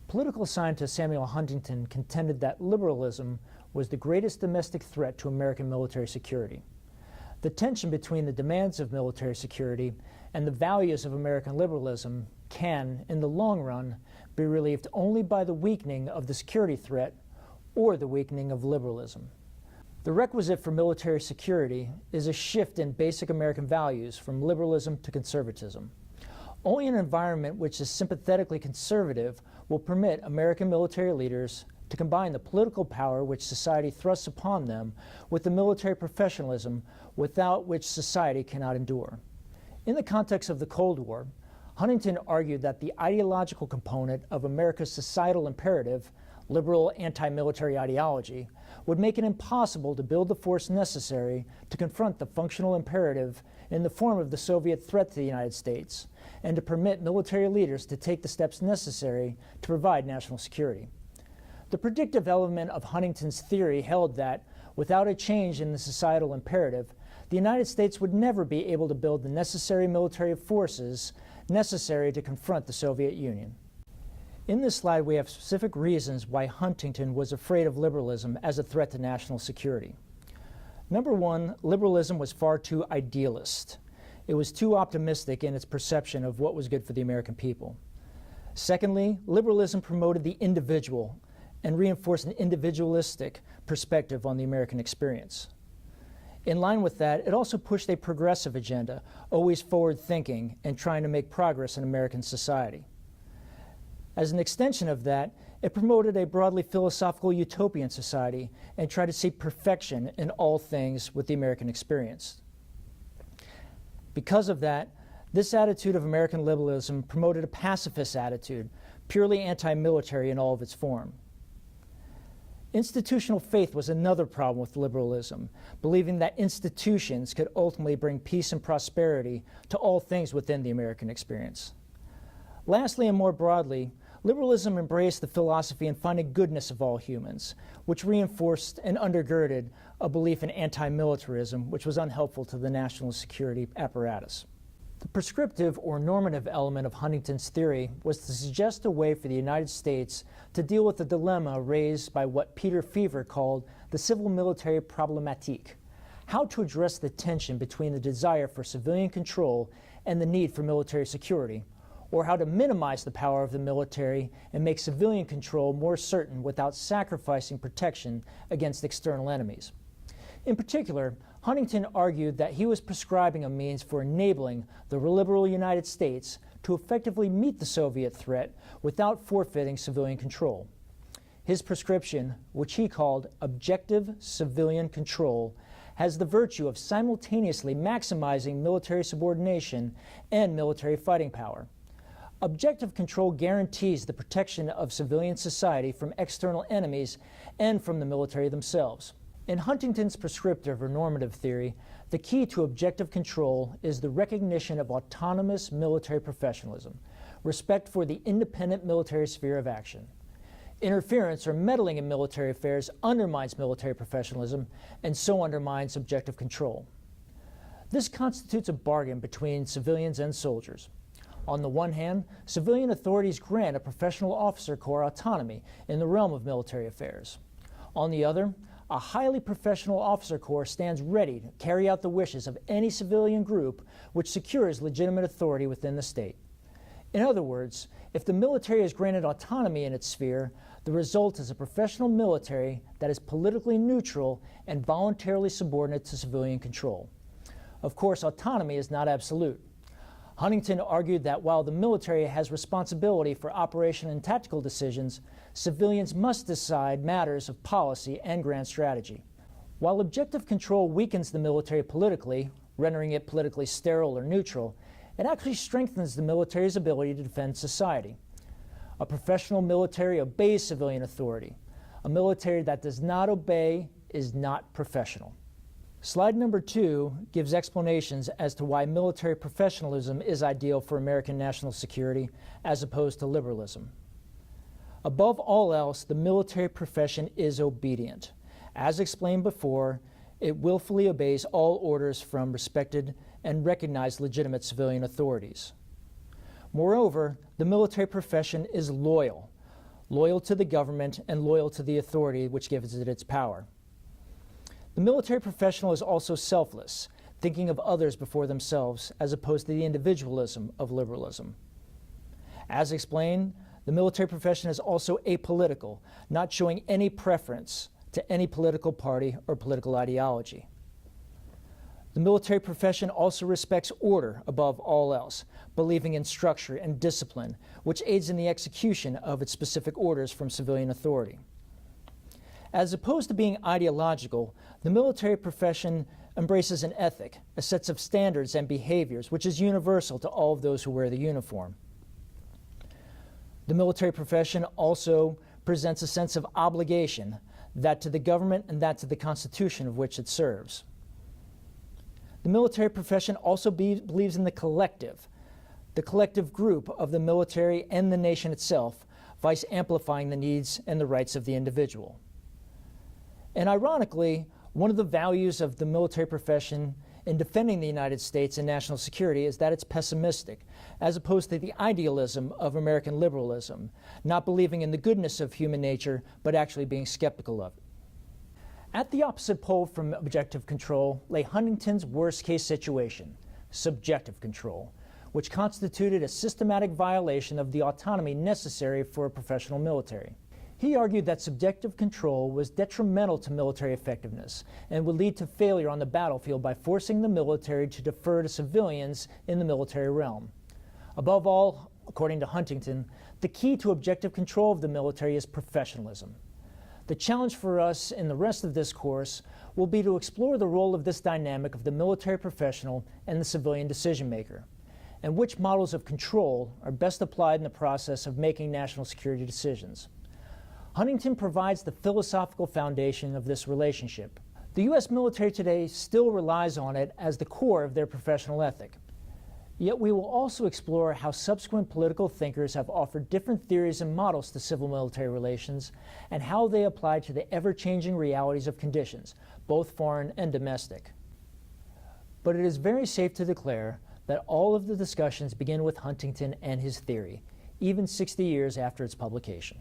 Political scientist Samuel Huntington contended that liberalism was the greatest domestic threat to American military security. The tension between the demands of military security and the values of American liberalism can, in the long run, be relieved only by the weakening of the security threat or the weakening of liberalism. The requisite for military security is a shift in basic American values from liberalism to conservatism. Only an environment which is sympathetically conservative will permit American military leaders to combine the political power which society thrusts upon them with the military professionalism without which society cannot endure. In the context of the Cold War, Huntington argued that the ideological component of America's societal imperative, liberal anti-military ideology, would make it impossible to build the force necessary to confront the functional imperative in the form of the Soviet threat to the United States, and to permit military leaders to take the steps necessary to provide national security. The predictive element of Huntington's theory held that, without a change in the societal imperative, the United States would never be able to build the necessary military forces necessary to confront the Soviet Union. In this slide, we have specific reasons why Huntington was afraid of liberalism as a threat to national security. Number one, liberalism was far too idealist. It was too optimistic in its perception of what was good for the American people. Secondly, liberalism promoted the individual and reinforced an individualistic perspective on the American experience. In line with that, it also pushed a progressive agenda, always forward-thinking and trying to make progress in American society. As an extension of that, it promoted a broadly philosophical utopian society and tried to seek perfection in all things with the American experience. Because of that, this attitude of American liberalism promoted a pacifist attitude, purely anti-military in all of its form. Institutional faith was another problem with liberalism, believing that institutions could ultimately bring peace and prosperity to all things within the American experience. Lastly, and more broadly, liberalism embraced the philosophy and finding goodness of all humans, which reinforced and undergirded a belief in anti-militarism, which was unhelpful to the national security apparatus. The prescriptive or normative element of Huntington's theory was to suggest a way for the United States to deal with the dilemma raised by what Peter Fever called the civil-military problematique, how to address the tension between the desire for civilian control and the need for military security, or how to minimize the power of the military and make civilian control more certain without sacrificing protection against external enemies. In particular, Huntington argued that he was prescribing a means for enabling the liberal United States to effectively meet the Soviet threat without forfeiting civilian control. His prescription, which he called objective civilian control, has the virtue of simultaneously maximizing military subordination and military fighting power. Objective control guarantees the protection of civilian society from external enemies and from the military themselves. In Huntington's prescriptive or normative theory, the key to objective control is the recognition of autonomous military professionalism, respect for the independent military sphere of action. Interference or meddling in military affairs undermines military professionalism and so undermines objective control. This constitutes a bargain between civilians and soldiers. On the one hand, civilian authorities grant a professional officer corps autonomy in the realm of military affairs. On the other, a highly professional officer corps stands ready to carry out the wishes of any civilian group which secures legitimate authority within the state. In other words, if the military is granted autonomy in its sphere, the result is a professional military that is politically neutral and voluntarily subordinate to civilian control. Of course, autonomy is not absolute. Huntington argued that while the military has responsibility for operational and tactical decisions, civilians must decide matters of policy and grand strategy. While objective control weakens the military politically, rendering it politically sterile or neutral, it actually strengthens the military's ability to defend society. A professional military obeys civilian authority. A military that does not obey is not professional. Slide number 2 gives explanations as to why military professionalism is ideal for American national security as opposed to liberalism. Above all else, the military profession is obedient. As explained before, it willfully obeys all orders from respected and recognized legitimate civilian authorities. Moreover, the military profession is loyal. loyal to the government and loyal to the authority which gives it its power. The military professional is also selfless, thinking of others before themselves, as opposed to the individualism of liberalism. As explained, the military profession is also apolitical, not showing any preference to any political party or political ideology. The military profession also respects order above all else, believing in structure and discipline, which aids in the execution of its specific orders from civilian authority. As opposed to being ideological, the military profession embraces an ethic, a set of standards and behaviors, which is universal to all of those who wear the uniform. The military profession also presents a sense of obligation, that to the government and that to the Constitution of which it serves. The military profession also believes in the collective group of the military and the nation itself, vice amplifying the needs and the rights of the individual. And ironically, one of the values of the military profession in defending the United States and national security is that it's pessimistic, as opposed to the idealism of American liberalism, not believing in the goodness of human nature, but actually being skeptical of it. At the opposite pole from objective control lay Huntington's worst-case situation, subjective control, which constituted a systematic violation of the autonomy necessary for a professional military. He argued that subjective control was detrimental to military effectiveness and would lead to failure on the battlefield by forcing the military to defer to civilians in the military realm. Above all, according to Huntington, the key to objective control of the military is professionalism. The challenge for us in the rest of this course will be to explore the role of this dynamic of the military professional and the civilian decision-maker, and which models of control are best applied in the process of making national security decisions. Huntington provides the philosophical foundation of this relationship. The U.S. military today still relies on it as the core of their professional ethic. Yet we will also explore how subsequent political thinkers have offered different theories and models to civil-military relations and how they apply to the ever-changing realities of conditions, both foreign and domestic. But it is very safe to declare that all of the discussions begin with Huntington and his theory, even 60 years after its publication.